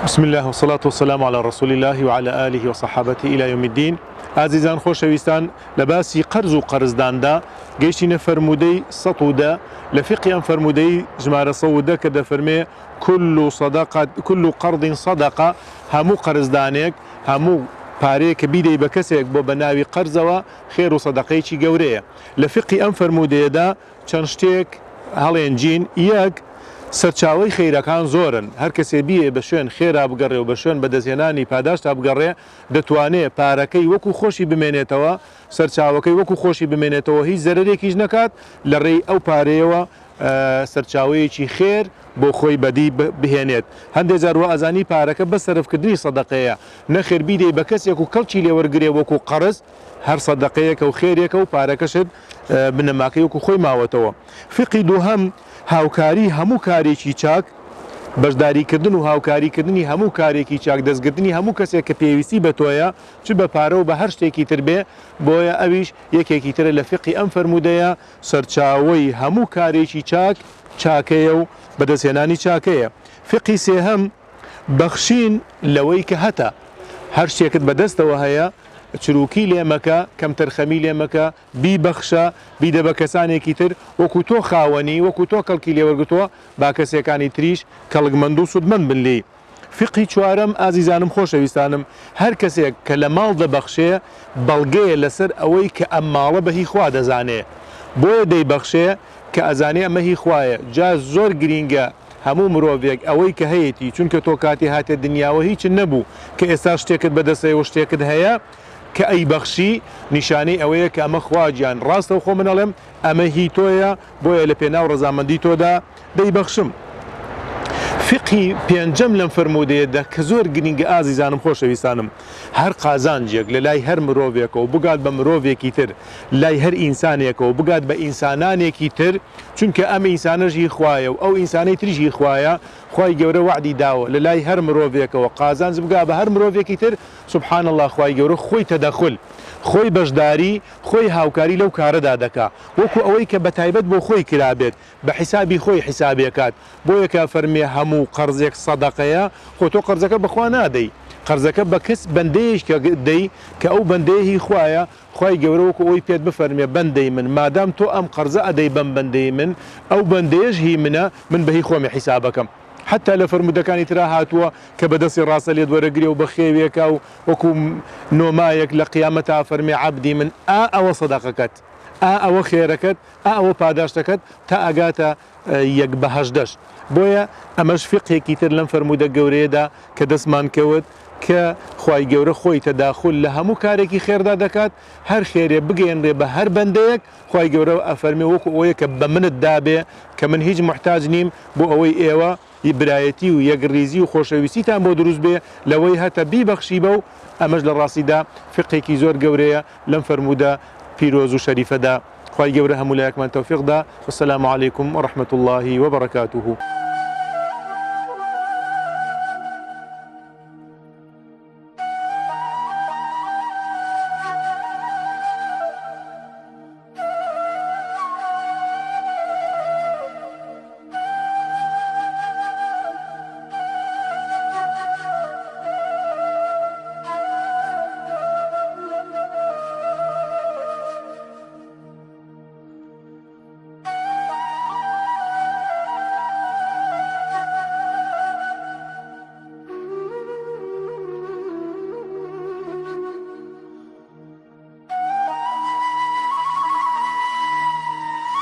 بسم الله والصلاة والسلام على رسول الله وعلى آله وصحابته إلى يوم الدين. عزيزان خوشويستان لباسي قرض و قرضدان دا گەیشتینە فرمودەی 100 لفقه فرمودەی ژمارە 100 کە دەفەرمێ كل قرض صدقة هەموو قەرزدانێک هەموو پارەیە کە بیدەی بە کەسێک بۆ بە ناوی قەرزەوە خێر و سەدەقەیەکی گەورەیە. لە فقی ئەم فرمودەیەدا چەند شتێک هەڵێنجین. یەک، سەرچاوەی خێرەکان زۆرن، هەر کەسێ بیێ بە شوێن خێرا بگەڕێ و بە شوێن بەدەستهێنانی پاداشتا بگەڕێ دەتوانێت پارەکەی وەکو خۆشی بمێنێتەوە، سەرچاوەکەی وەکو خۆشی بمێنێتەوە، هیچ زەرەرێکیش نەکات لە ڕێی ئەو پارەیەوە سەرچاوەیەکی خێر بۆ خۆی بەدی بهێنێت. هەندێک جار ئازانی پارەکە بە سەرفکردنی سەدەقەیە، نەخێر بیدەی بە کەسێک و کەڵکی لێوەرگرێ وەکو قەرز، هەر سەدەقەیەکە و خێرێکە و پارەکەشت بنەماکەی وەکو خۆی ماوەتەوە. فقی دووهەم، هاوکاری هەموو کارێکی چاک، بەشداریکردن و هاوکاریکردنی هەموو کارێکی چاک، دەستگرتنی هەموو کەسێک کە پێویستی بە تۆیە، چ بە پارە و بە هەر شتێکی تر بێ، بۆیە ئەویش یەکێکی ترە لە فقی ئەم فرمودەیە. سەرچاوەی هەموو کارێکی چاک چاکەیە و بەدەستهێنانی چاکەیە. فقی سێهەم، بەخشین لەوەی کە هەتە، هەر شتێکت بەدەستەوە هەیە چروکی لێمەکە، کەم تەرخەمی لێمەکە، بیبەخشە، بیدە بە کەسانێکی تر وەکو تۆ خاوەنی، وەکو تۆ کەڵکی لێوەرگتووە با کەسێکانی تریش کەڵکمەند و سودمەند بن لێی. فقی چوارەم، ئازیزانم خۆشەویستانم، هەر کەسێک کە لە ماڵ دەبەخشێ بەڵگەیە لەسەر ئەوەی کە ئەم ماڵە بە هی خوا دەزانێ، بۆیە دەیبەخشێ کە ئەزانێ ئەمە هی خوایە. جا زۆر گرینگە هەموو مرۆڤێک ئەوەی کە هەیەی، چونکە تۆ کاتی هاتێ دنیاوە هیچ نەبوو کە ئێستا شتێکت بەدەستەوە شتێکت هەیە کە ئەی بەخشی، نیشانەی ئەوەیە کە ئەمە خواجیان ڕاستە و خۆ منەڵێم ئەمە هی تۆیە، بۆیە لە پێناو ڕەزامەندی تۆدا دەیبەخشم. فقی پێنجەم لەم فرمودەیەدا کە زۆر گرینگە ئازیزانم خۆشەویستانم، هەر قازانجێک لە لای هەر مرۆڤێکەوە بگات بە مرۆڤێکی تر، لای هەر ئینسانێکەوە بگات بە ئینسانانێکی تر، چونکە ئەم ئینسانەژی خوایە و ئەو ئینسانەی تریژی خوایە. خوای گەورە وعدی داوە لە لای هەر مرۆڤێکەوە قازانج بگا بە هەر مرۆڤێکی تر. سبحان الله، خوای گەورە خۆی تەدەخل، خۆی بەشداری، خۆی هاوکاری لەو کارەدا دەکا، وەکو ئەوەی کە بەتایبەت بۆ خۆی کرابێت، بە حیسابی خۆی حیسابێکات. بۆیە کە فەرمێ هەموو قەرزێک سەدەقەیە، خۆ تۆ قەرزەکە بەخوا نادەی، قەرزەکە بە کەس بەندەیەش کە دەی کە ئەو بەندەیە هی خوایە. خوای گەورە وەکو ئەوی پێت بفەرمێ بەندەی من، مادام تۆ ئەم قەرزە ئەدەی بەم بەندەی من، ئەو بەندەیەش هی منە، من بەهی خۆمی حیسابەکەم. حتى لە فرمودەکانی ترا هاتووە کە بەدەستی ڕاستە لێت وەرەگرێ و بە خێوێکە و وەکو نۆمایەک لە قیامەتا فەرمێ عەبدی من، ئەوە سەدەقەکەت، ئەوە خێرەکەت، ئەوە پاداشتەکەت، تا ئەگاتە یەک بە هەژدەش. بۆیە ئەمەش فقهێکی تر لەم فرمودە گەورەیەدا کە دەستمان کەوت کە خوای گەورە خۆی تەداخل لە هەموو کارێکی خێردا دەکات، هەر خێرێ بگەێنرێ بە هەر بەندەیەک. خوای گەورە ئەفەرمێ وەکو ئەوەیە کە بە منت دابێ کە من هیچ محتاج نیم بۆ ئەوەی ئێوە برایەتی و یەکڕیزی و خۆشەویستیتان بۆ دروست بێ، لەوەی هەتە بیبەخشی بە و ئەمەش لە ڕاستیدا فقێکی زۆر گەورەیە لەم فرمودە پیرۆز و شەریفەدا. خوای گەورە هەموو لایەکمان تەوفیقدا. والسلام علیکم ورحمة الله وبركاته.